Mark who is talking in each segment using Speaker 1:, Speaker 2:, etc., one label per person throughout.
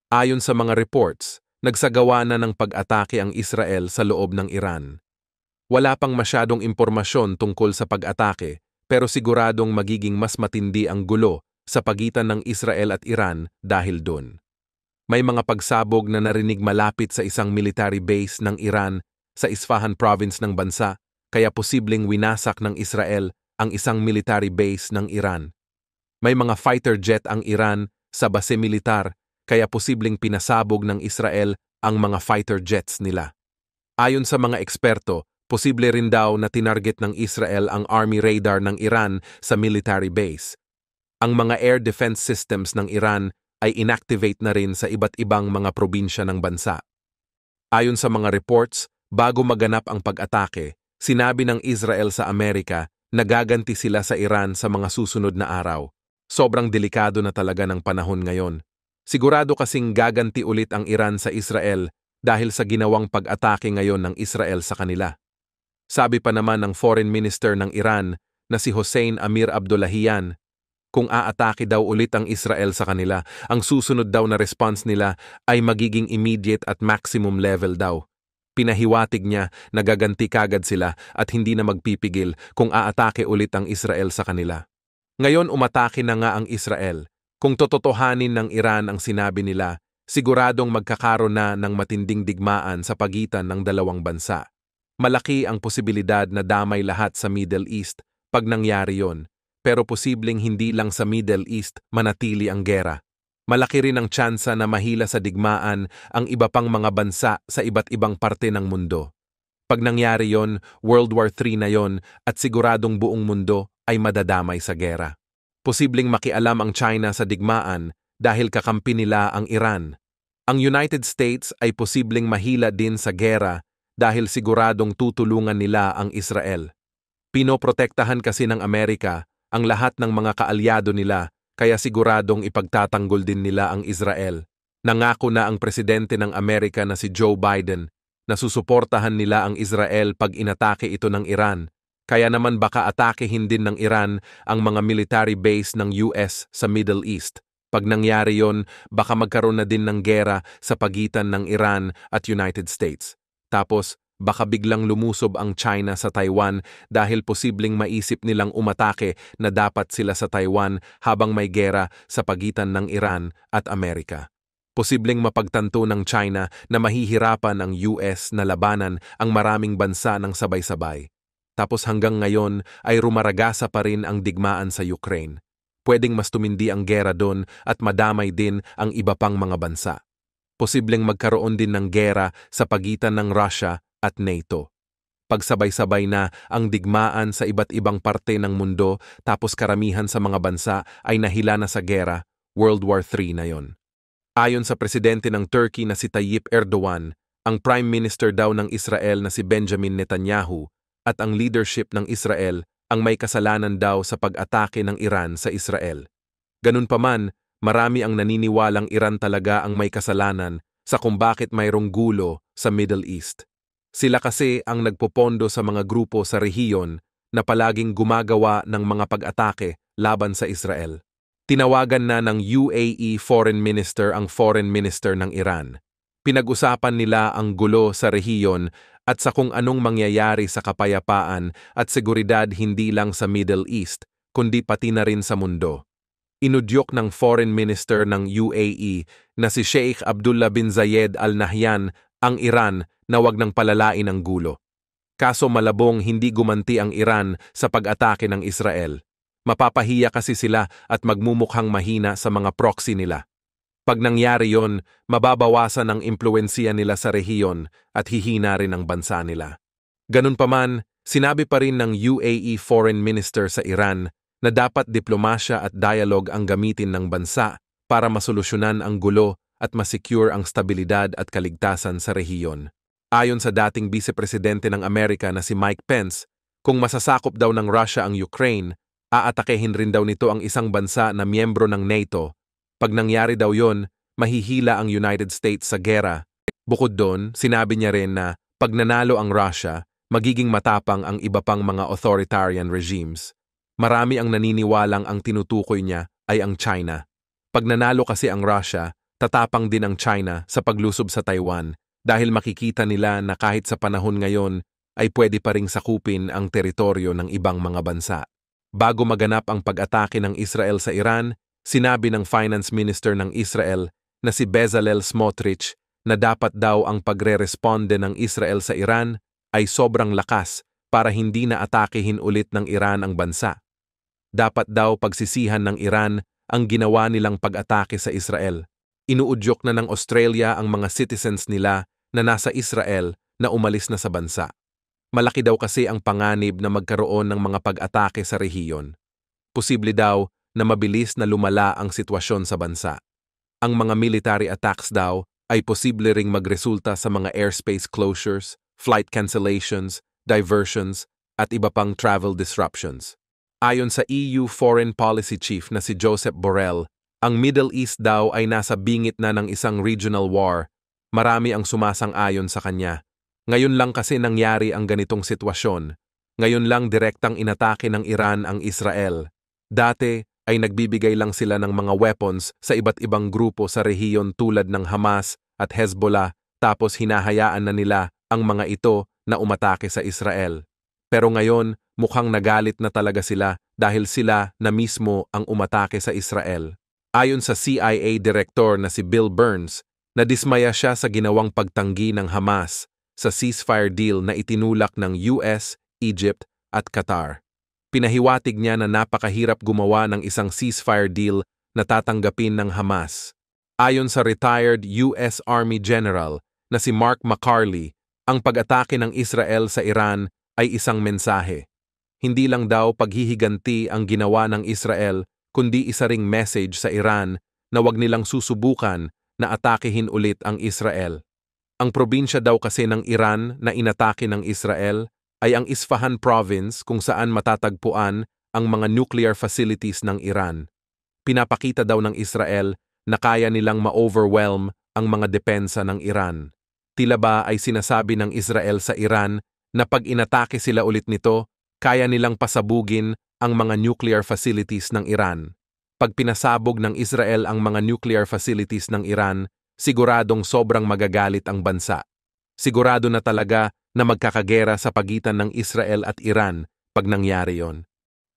Speaker 1: Ayon sa mga reports, nagsagawa na ng pag-atake ang Israel sa loob ng Iran. Wala pang masyadong impormasyon tungkol sa pag-atake, pero siguradong magiging mas matindi ang gulo sa pagitan ng Israel at Iran dahil doon. May mga pagsabog na narinig malapit sa isang military base ng Iran sa Isfahan province ng bansa, kaya posibleng winasak ng Israel ang isang military base ng Iran. May mga fighter jet ang Iran sa base militar, kaya posibleng pinasabog ng Israel ang mga fighter jets nila. Ayon sa mga eksperto, posible rin daw na tinarget ng Israel ang army radar ng Iran sa military base. Ang mga air defense systems ng Iran ay inactivate na rin sa iba't ibang mga probinsya ng bansa. Ayon sa mga reports, bago maganap ang pag-atake, sinabi ng Israel sa Amerika na gaganti sila sa Iran sa mga susunod na araw. Sobrang delikado na talaga ng panahon ngayon. Sigurado kasing gaganti ulit ang Iran sa Israel dahil sa ginawang pag-atake ngayon ng Israel sa kanila. Sabi pa naman ng Foreign Minister ng Iran na si Hossein Amir Abdollahian, kung aatake daw ulit ang Israel sa kanila, ang susunod daw na response nila ay magiging immediate at maximum level daw. Pinahiwatig niya na gaganti kagad sila at hindi na magpipigil kung aatake ulit ang Israel sa kanila. Ngayon umatake na nga ang Israel. Kung tototohanin ng Iran ang sinabi nila, siguradong magkakaroon na ng matinding digmaan sa pagitan ng dalawang bansa. Malaki ang posibilidad na damay lahat sa Middle East pag nangyari yon, pero posibleng hindi lang sa Middle East manatili ang gera. Malaki rin ang tsansa na mahila sa digmaan ang iba pang mga bansa sa iba't ibang parte ng mundo. Pag nangyari yon, World War III na yon at siguradong buong mundo ay madadamay sa gera. Posibleng makialam ang China sa digmaan dahil kakampi nila ang Iran. Ang United States ay posibleng mahila din sa gera dahil siguradong tutulungan nila ang Israel. Pinoprotektahan kasi ng Amerika ang lahat ng mga kaalyado nila kaya siguradong ipagtatanggol din nila ang Israel. Nangako na ang presidente ng Amerika na si Joe Biden na susuportahan nila ang Israel pag inatake ito ng Iran. Kaya naman baka atakehin din ng Iran ang mga military base ng US sa Middle East. Pag nangyari yon, baka magkaroon na din ng gera sa pagitan ng Iran at United States. Tapos, baka biglang lumusob ang China sa Taiwan dahil posibleng maisip nilang umatake na dapat sila sa Taiwan habang may gera sa pagitan ng Iran at Amerika. Posibleng mapagtanto ng China na mahihirapan ang US na labanan ang maraming bansa ng sabay-sabay. Tapos hanggang ngayon ay rumaragasa pa rin ang digmaan sa Ukraine. Pwedeng mas tumindi ang gera doon at madamay din ang iba pang mga bansa. Posibleng magkaroon din ng gera sa pagitan ng Russia at NATO. Pagsabay-sabay na ang digmaan sa iba't ibang parte ng mundo tapos karamihan sa mga bansa ay nahila na sa gera, World War III na yon. Ayon sa presidente ng Turkey na si Tayyip Erdogan, ang Prime Minister daw ng Israel na si Benjamin Netanyahu at ang leadership ng Israel ang may kasalanan daw sa pag-atake ng Iran sa Israel. Ganun pa man, marami ang naniniwalang Iran talaga ang may kasalanan sa kung bakit mayroong gulo sa Middle East. Sila kasi ang nagpopondo sa mga grupo sa rehiyon na palaging gumagawa ng mga pag-atake laban sa Israel. Tinawagan na ng UAE Foreign Minister ang Foreign Minister ng Iran. Pinag-usapan nila ang gulo sa rehiyon at sa kung anong mangyayari sa kapayapaan at seguridad hindi lang sa Middle East, kundi pati na rin sa mundo. Inudyok ng Foreign Minister ng UAE na si Sheikh Abdullah bin Zayed Al Nahyan ang Iran na wag nang palalain ang gulo. Kaso malabong hindi gumanti ang Iran sa pag-atake ng Israel. Mapapahiya kasi sila at magmumukhang mahina sa mga proxy nila. Pag nangyari yon, mababawasan ang impluwensiya nila sa rehiyon at hihina rin ang bansa nila. Ganun pa man, sinabi pa rin ng UAE Foreign Minister sa Iran na dapat diplomasya at dialogue ang gamitin ng bansa para masolusyonan ang gulo at masecure ang stabilidad at kaligtasan sa rehiyon. Ayon sa dating Vice-Presidente ng Amerika na si Mike Pence, kung masasakop daw ng Russia ang Ukraine, aatakehin rin daw nito ang isang bansa na miyembro ng NATO. Pag nangyari daw yon, mahihila ang United States sa gera. Bukod doon, sinabi niya rin na pag nanalo ang Russia, magiging matapang ang iba pang mga authoritarian regimes. Marami ang naniniwalang ang tinutukoy niya ay ang China. Pag nanalo kasi ang Russia, Tatapang din ang China sa paglusob sa Taiwan dahil makikita nila na kahit sa panahon ngayon ay pwede pa ring sakupin ang teritoryo ng ibang mga bansa. Bago maganap ang pag-atake ng Israel sa Iran, sinabi ng Finance Minister ng Israel na si Bezalel Smotrich na dapat daw ang pagre-responde ng Israel sa Iran ay sobrang lakas para hindi na atakehin ulit ng Iran ang bansa. Dapat daw pagsisihan ng Iran ang ginawa nilang pag-atake sa Israel. Inuudyok na ng Australia ang mga citizens nila na nasa Israel na umalis na sa bansa. Malaki daw kasi ang panganib na magkaroon ng mga pag-atake sa rehiyon. Posible daw na mabilis na lumala ang sitwasyon sa bansa. Ang mga military attacks daw ay posible ring magresulta sa mga airspace closures, flight cancellations, diversions, at iba pang travel disruptions. Ayon sa EU Foreign Policy Chief na si Joseph Borrell, ang Middle East daw ay nasa bingit na ng isang regional war. Marami ang sumasang-ayon sa kanya. Ngayon lang kasi nangyari ang ganitong sitwasyon. Ngayon lang direktang inatake ng Iran ang Israel. Dati ay nagbibigay lang sila ng mga weapons sa iba't ibang grupo sa rehiyon tulad ng Hamas at Hezbollah, tapos hinahayaan na nila ang mga ito na umatake sa Israel. Pero ngayon, mukhang nagalit na talaga sila dahil sila na mismo ang umatake sa Israel. Ayon sa CIA Director na si Bill Burns, nadismaya siya sa ginawang pagtanggi ng Hamas sa ceasefire deal na itinulak ng US, Egypt at Qatar. Pinahiwatig niya na napakahirap gumawa ng isang ceasefire deal na tatanggapin ng Hamas. Ayon sa retired US Army General na si Mark McCarley, ang pag-atake ng Israel sa Iran ay isang mensahe. Hindi lang daw paghihiganti ang ginawa ng Israel, kundi isa ring message sa Iran na wag nilang susubukan na atakehin ulit ang Israel. Ang probinsya daw kasi ng Iran na inatake ng Israel ay ang Isfahan province kung saan matatagpuan ang mga nuclear facilities ng Iran. Pinapakita daw ng Israel na kaya nilang ma-overwhelm ang mga depensa ng Iran. Tila ba ay sinasabi ng Israel sa Iran na pag inatake sila ulit nito, kaya nilang pasabugin ang mga nuclear facilities ng Iran. Pag pinasabog ng Israel ang mga nuclear facilities ng Iran, siguradong sobrang magagalit ang bansa. Sigurado na talaga na magkakagera sa pagitan ng Israel at Iran pag nangyari yon.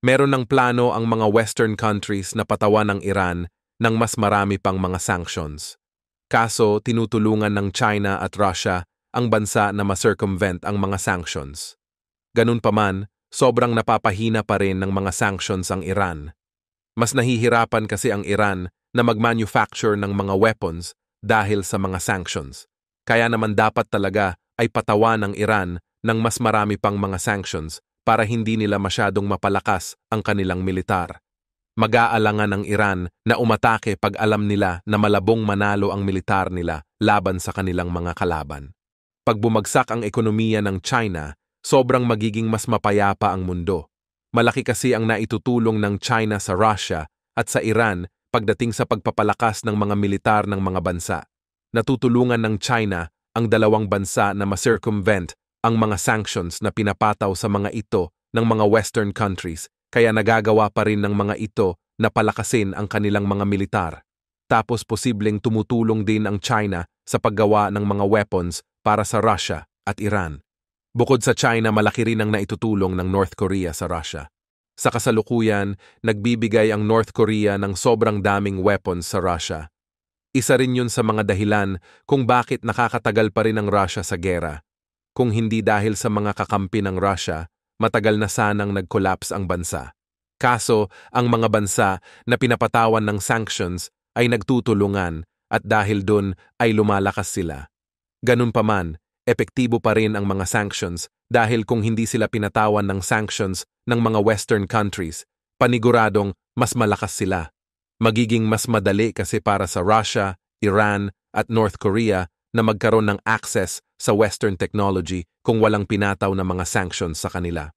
Speaker 1: Meron ng plano ang mga Western countries na patawan ng Iran ng mas marami pang mga sanctions. Kaso tinutulungan ng China at Russia ang bansa na ma-circumvent ang mga sanctions. Ganun pa man, sobrang napapahina pa rin ng mga sanctions ang Iran. Mas nahihirapan kasi ang Iran na mag-manufacture ng mga weapons dahil sa mga sanctions. Kaya naman dapat talaga ay patawan ng Iran ng mas marami pang mga sanctions para hindi nila masyadong mapalakas ang kanilang militar. Mag-aalangan ng Iran na umatake pag alam nila na malabong manalo ang militar nila laban sa kanilang mga kalaban. Pag bumagsak ang ekonomiya ng China, sobrang magiging mas mapayapa ang mundo. Malaki kasi ang naitutulong ng China sa Russia at sa Iran pagdating sa pagpapalakas ng mga militar ng mga bansa. Natutulungan ng China ang dalawang bansa na ma-circumvent ang mga sanctions na pinapataw sa mga ito ng mga Western countries, kaya nagagawa pa rin ng mga ito na palakasin ang kanilang mga militar. Tapos posibleng tumutulong din ang China sa paggawa ng mga weapons para sa Russia at Iran. Bukod sa China, malaki rin ang naitutulong ng North Korea sa Russia. Sa kasalukuyan, nagbibigay ang North Korea ng sobrang daming weapons sa Russia. Isa rin yun sa mga dahilan kung bakit nakakatagal pa rin ang Russia sa gera. Kung hindi dahil sa mga kakampi ng Russia, matagal na sanang nag-collapse ang bansa. Kaso, ang mga bansa na pinapatawan ng sanctions ay nagtutulungan at dahil dun ay lumalakas sila. Ganun pa man, epektibo pa rin ang mga sanctions dahil kung hindi sila pinatawan ng sanctions ng mga Western countries, paniguradong mas malakas sila. Magiging mas madali kasi para sa Russia, Iran at North Korea na magkaroon ng access sa Western technology kung walang pinataw na mga sanctions sa kanila.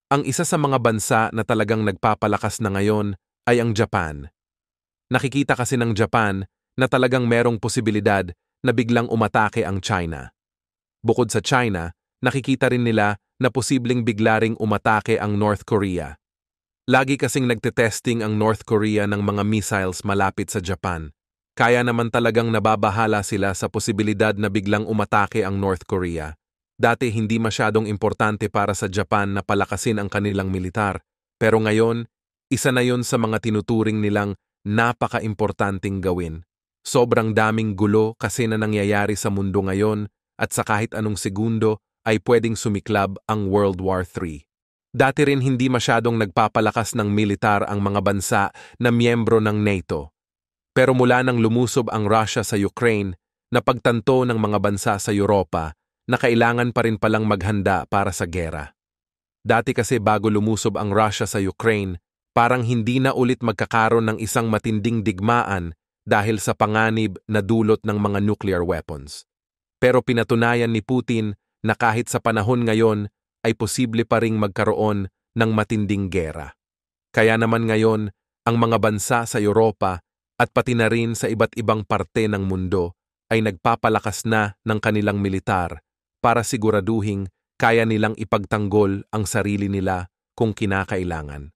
Speaker 1: Ang isa sa mga bansa na talagang nagpapalakas na ngayon ay ang Japan. Nakikita kasi ng Japan na talagang merong posibilidad na biglang umatake ang China. Bukod sa China, nakikita rin nila na posibleng bigla ring umatake ang North Korea. Lagi kasing nagtetesting ang North Korea ng mga missiles malapit sa Japan. kaya naman talagang nababahala sila sa posibilidad na biglang umatake ang North Korea. Dati hindi masyadong importante para sa Japan na palakasin ang kanilang militar, pero ngayon, isa na yon sa mga tinuturing nilang napaka-importanting gawin. Sobrang daming gulo kasi na nangyayari sa mundo ngayon at sa kahit anong segundo ay pwedeng sumiklab ang World War III. Dati rin hindi masyadong nagpapalakas ng militar ang mga bansa na miyembro ng NATO. Pero mula nang lumusob ang Russia sa Ukraine, napagtanto ng mga bansa sa Europa na kailangan pa rin palang maghanda para sa gera. Dati kasi bago lumusob ang Russia sa Ukraine, parang hindi na ulit magkakaroon ng isang matinding digmaan dahil sa panganib na dulot ng mga nuclear weapons. Pero pinatunayan ni Putin na kahit sa panahon ngayon ay posible pa ring magkaroon ng matinding gera. Kaya naman ngayon, ang mga bansa sa Europa at pati na rin sa iba't ibang parte ng mundo ay nagpapalakas na ng kanilang militar para siguraduhing kaya nilang ipagtanggol ang sarili nila kung kinakailangan.